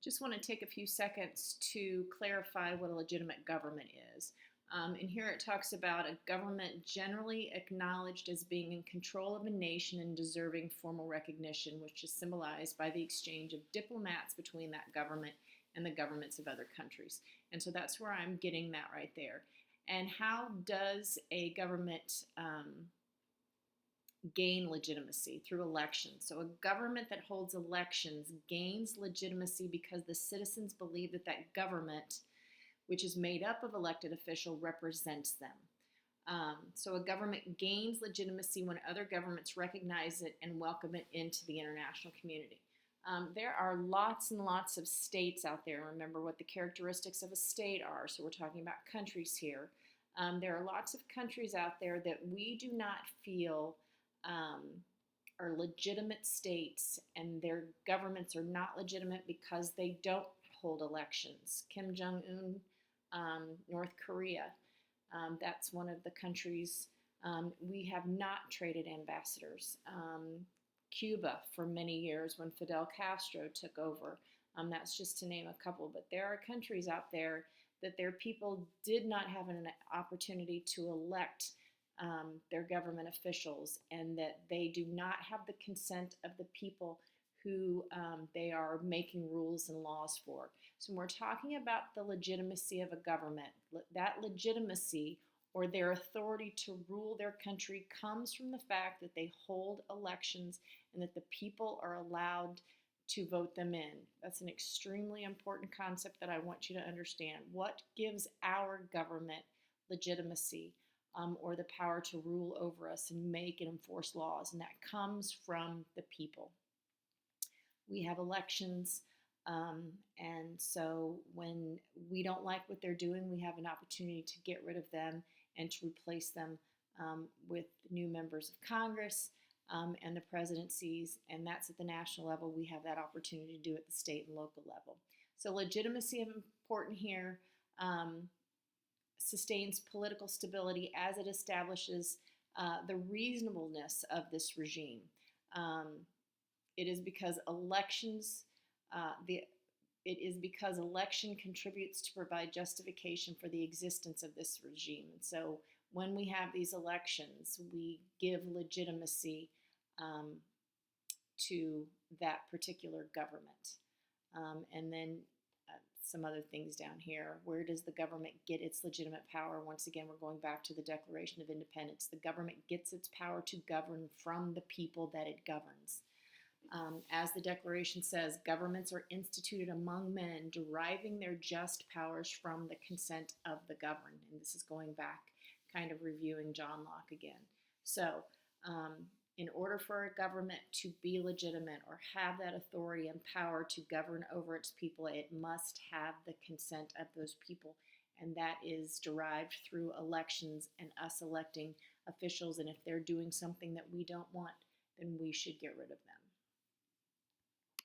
Just want to take a few seconds to clarify what a legitimate government is. And here it talks about a government generally acknowledged as being in control of a nation and deserving formal recognition, which is symbolized by the exchange of diplomats between that government and the governments of other countries. And so that's where I'm getting that right there. And how does a government gain legitimacy? Through elections. So a government that holds elections gains legitimacy because the citizens believe that that government, which is made up of elected officials, represents them. So a government gains legitimacy when other governments recognize it and welcome it into the international community. There are lots and lots of states out there. Remember what the characteristics of a state are. So we're talking about countries here. There are lots of countries out there that we do not feel are legitimate states, and their governments are not legitimate because they don't hold elections. Kim Jong-un, North Korea, that's one of the countries. We have not traded ambassadors. Cuba for many years when Fidel Castro took over. That's just to name a couple, but there are countries out there that their people did not have an opportunity to elect their government officials, and that they do not have the consent of the people who they are making rules and laws for. So when we're talking about the legitimacy of a government, that legitimacy or their authority to rule their country comes from the fact that they hold elections and that the people are allowed to vote them in. That's an extremely important concept that I want you to understand. What gives our government legitimacy? Or the power to rule over us and make and enforce laws, and that comes from the people. We have elections, and so when we don't like what they're doing, we have an opportunity to get rid of them and to replace them with new members of Congress and the presidencies, and that's at the national level. We have that opportunity to do at the state and local level. So legitimacy is important here. Sustains political stability as it establishes the reasonableness of this regime. It is because election contributes to provide justification for the existence of this regime. And so when we have these elections, we give legitimacy to that particular government. And then some other things down here. Where does the government get its legitimate power? Once again, we're going back to the Declaration of Independence. The government gets its power to govern from the people that it governs. As the Declaration says, governments are instituted among men, deriving their just powers from the consent of the governed. And this is going back, kind of reviewing John Locke again. So, in order for a government to be legitimate or have that authority and power to govern over its people, it must have the consent of those people. And that is derived through elections and us electing officials. And if they're doing something that we don't want, then we should get rid of them.